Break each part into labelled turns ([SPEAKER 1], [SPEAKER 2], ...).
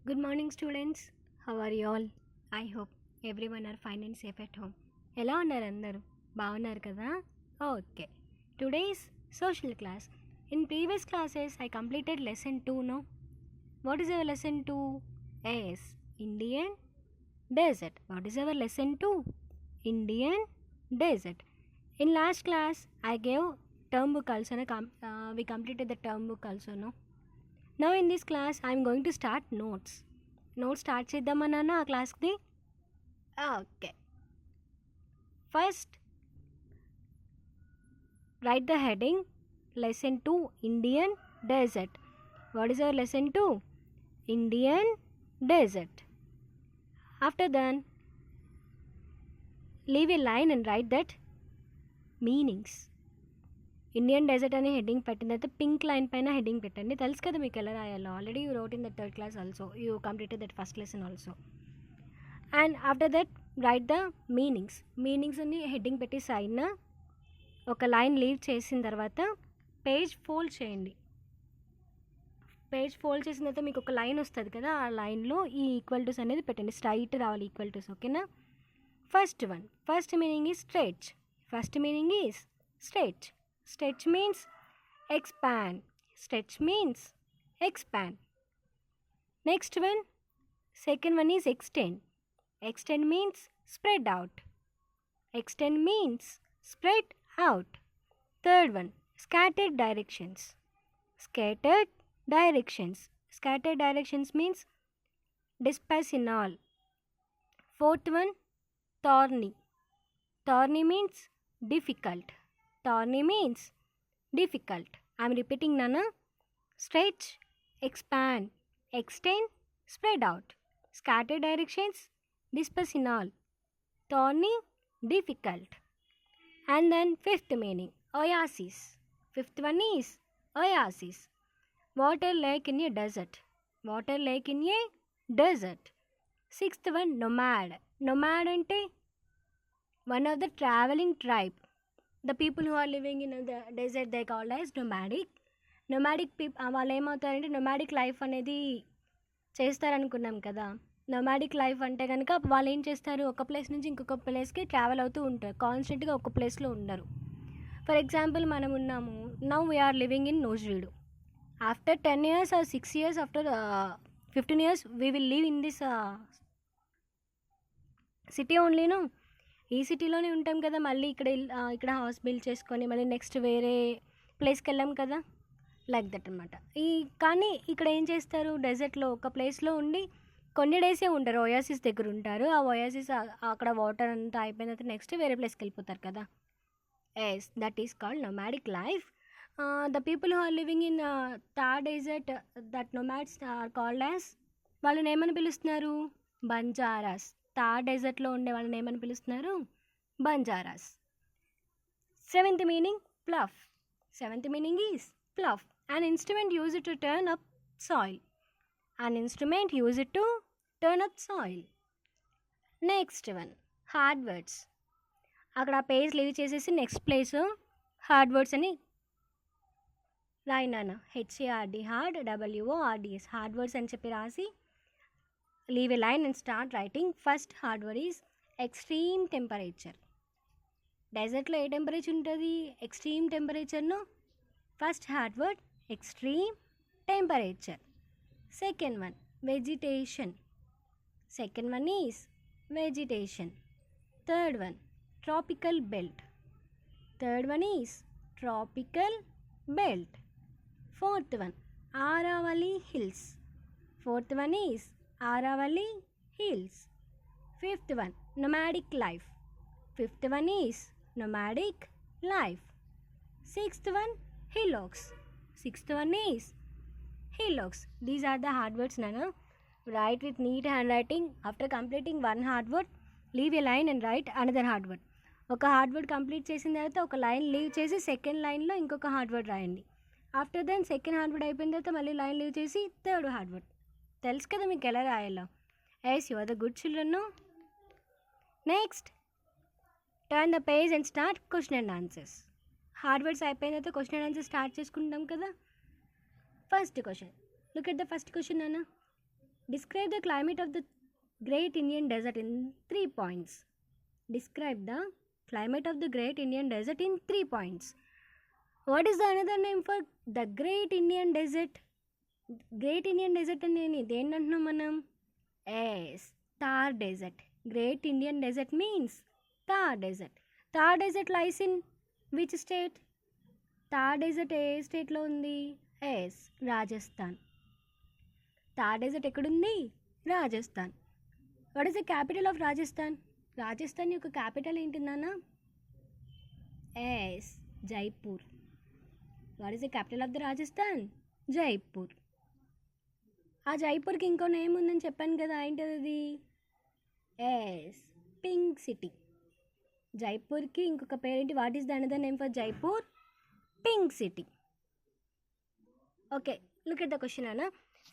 [SPEAKER 1] Good morning, students. How are you all? I hope everyone are fine and safe at home. ఎలా ఉన్నారు అందరూ బాగున్నారు కదా okay today's social class in previous classes I completed lesson 2 no what is our lesson 2 yes Indian desert what is our lesson 2 Indian desert in last class I gave term book also we completed the term book also no. Now in this class I am going to start notes start చేద్దామా నాన్న ఆ క్లాస్కి okay first write the heading lesson 2 Indian desert. What is our lesson 2? Indian desert. After that leave a line and write that meanings. Indian desert అనే heading పెట్టిన తర్వాత pink line పైన heading పెట్టండి. తెలుసు కదా మీకు ఎలా రాయాలో. Already you wrote in the third class also, you completed that first lesson also. And after that write the మీనింగ్స్ని హెడ్డింగ్ పెట్టి సైడ్న ఒక లైన్ లీవ్ చేసిన తర్వాత పేజ్ ఫోల్డ్ చేయండి. పేజ్ ఫోల్డ్ చేసిన తర్వాత మీకు ఒక లైన్ వస్తుంది కదా, ఆ లైన్లో ఈ ఈక్వల్ టుస్ అనేది పెట్టండి. స్ట్రైట్ రావాలి ఈక్వల్ టుస్, ఓకేనా. First meaning is stretch. Stretch means expand. Next one, second one is extend. Extend means spread out. Third one, scattered directions. Scattered directions means disperse in all. Fourth one, thorny. Thorny means difficult. I am repeating Nana. Stretch, expand, extend, spread out. Scattered directions, disperse in all. Thorny, difficult. And then fifth meaning, oasis. Fifth one is oasis. Water lake in a desert. Sixth one, nomad. Nomad ante one of the traveling tribe. The people who are living in the desert they called as nomadic people. వాళ్ళు ఏమవుతారంటే nomadic life అనేది చేస్తారనుకున్నాం కదా. Nomadic life అంటే కనుక వాళ్ళు ఏం చేస్తారు, ఒక place నుంచి ఇంకొక ప్లేస్కి ట్రావెల్ అవుతూ ఉంటారు. కాన్స్టెంట్గా ఒక ప్లేస్లో ఉండరు. ఫర్ ఎగ్జాంపుల్ మనం ఉన్నాము, now we are living in Nuzvid. After 10 years or 6 years, after 15 years we will live in this city ఓన్లీను. ఈ సిటీలోనే ఉంటాం కదా, మళ్ళీ ఇక్కడ హౌస్ బిల్డ్ చేసుకొని మళ్ళీ నెక్స్ట్ వేరే ప్లేస్కి వెళ్ళాం కదా, లైక్ దట్ అనమాట. కానీ ఇక్కడ ఏం చేస్తారు, డెజర్ట్లో ఒక ప్లేస్లో ఉండి కొన్ని డేసే ఉంటారు, ఓయాసిస్ దగ్గర ఉంటారు. ఆ ఓయాసిస్ అక్కడ వాటర్ అంతా అయిపోయిన తర్వాత నెక్స్ట్ వేరే ప్లేస్కి వెళ్ళిపోతారు కదా. Yes, that is called nomadic life. The people who are living in Thar desert, that nomads are called as, వాళ్ళని ఏమని పిలుస్తున్నారు, బంజారాస్. థార్ డెజర్ట్లో ఉండే వాళ్ళని ఏమని పిలుస్తున్నారు, Banjaras. Seventh meaning plough. Is plough. An instrument used to turn up soil. Next one, hard words. అక్కడ page leave చేసేసి next place hard words అని రాయినాను. HARD, hard, WORDS, hard words అని చెప్పి రాసి leave a line and start writing. First hard word is extreme temperature. డెజర్ట్లో ఏ temperature ఉంటుంది, extreme టెంపరేచర్ను. First hard word extreme temperature. Second one vegetation. Third one tropical belt. Fourth one Aravalli hills. Fifth one, nomadic life. Sixth one, hillocks. These are the hard words, Nana. Write with neat handwriting. After completing one hard word, leave a line and write another hard word. ఒక hard word complete చేసిన తర్వాత ఒక line leave చేసి second లైన్లో ఇంకొక hard word రాయండి. After then second hard word అయిపోయిన తర్వాత మళ్ళీ లైన్ లీవ్ చేసి థర్డ్ హార్డ్ వర్డ్. తెలుసు కదా మీకు ఎలా రాయాలో. Yes, you are the good children. Next, turn the page and start question and answers. Hard words అయిపోయిన తర్వాత క్వశ్చన్ అండ్ ఆన్సర్ స్టార్ట్ చేసుకుంటాం కదా. First question, look at the first question అన్న. Describe the climate of the Great Indian Desert in 3 points. Describe the climate of the Great Indian Desert in 3 points. What is the another name for the Great Indian Desert? Great Indian Desert అని దేన్ని అంటున్నాం మనం? Yes, Thar desert. Great Indian desert means Thar desert. Thar desert lies in which state? Thar desert ఏ స్టేట్లో ఉంది? Yes, Rajasthan. Thar desert ఎక్కడుంది? Rajasthan. What is the capital of Rajasthan? Rajasthan యొక్క capital ఏంటి నాన్న? Yes, Jaipur. What is the capital of the Rajasthan? Jaipur. ఆ జైపూర్కి ఇంకో నేమ్ ఉందని చెప్పాను కదా, ఏంటది అది? Yes, pink city. జైపూర్కి ఇంకొక పేరేంటి? What is the another name for Jaipur? Pink city. Okay, look at the question అన్న.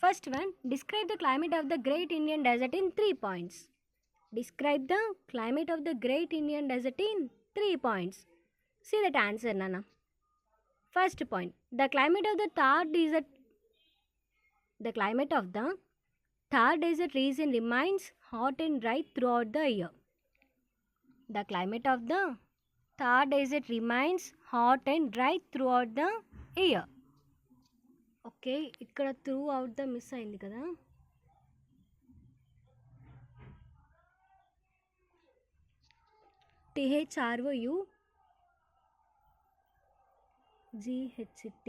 [SPEAKER 1] First one, describe the climate of the Great Indian Desert in 3 points. Describe the climate of the Great Indian Desert in 3 points. See that answer, Nana. First point, the climate of the Thar Desert. The climate of the Thar Desert region remains hot and dry throughout the year. The climate of the Thar Desert remains hot and dry throughout the year. Okay, ఇక్కడ throughout the miss అయింది కదా. THROU GHT.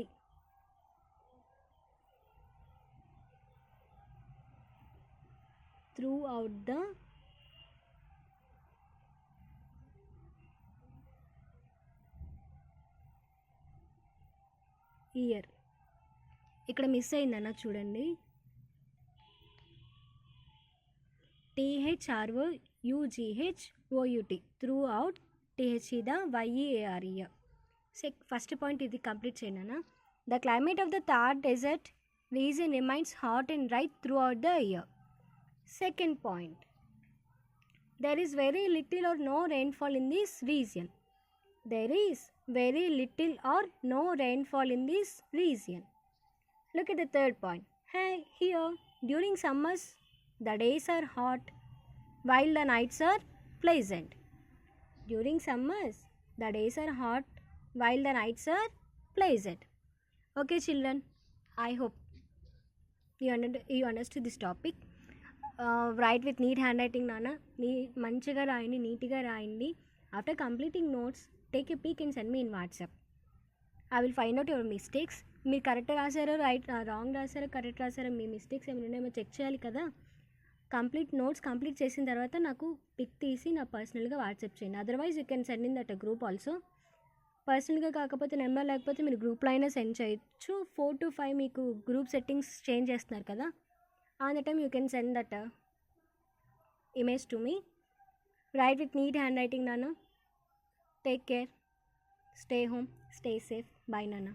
[SPEAKER 1] Throughout the year. ఇక్కడ miss అయిందన్న చూడండి. THROUGHOUT throughout, THEద YEARE. First point ఇది complete చేయండి అన్న. The climate of the Thar desert region remains hot and dry throughout the year. Second point, there is very little or no rainfall in this region. There is very little or no rainfall in this region. Look at the third point. Hey, here, during summers, the days are hot while the nights are pleasant. During summers, the days are hot while the nights are pleasant. Okay, children, I hope you understood this topic. Write with neat handwriting, Nana. మంచిగా రాయండి, నీట్గా రాయండి. After completing notes, take a peek and send me in WhatsApp. I will find out your mistakes. మీరు correct రాశారో wrong రాశారో correct రాశారో మీ mistakes ఏమైనా ఉన్నాయో చెక్ చేయాలి కదా. నోట్స్ కంప్లీట్ చేసిన తర్వాత నాకు పిక్ తీసి నా పర్సనల్గా వాట్సాప్ చేయండి. Otherwise you can send in that group also. పర్సనల్గా కాకపోతే నెంబర్ లేకపోతే మీరు గ్రూప్లో అయినా సెండ్ చేయొచ్చు. 4 to 5 మీకు గ్రూప్ సెట్టింగ్స్ చేంజ్ చేస్తున్నారు కదా, on the time you can send that image to me. Right with neat handwriting, నాన్న. Take care. Stay home. Stay safe. Bye, Nana.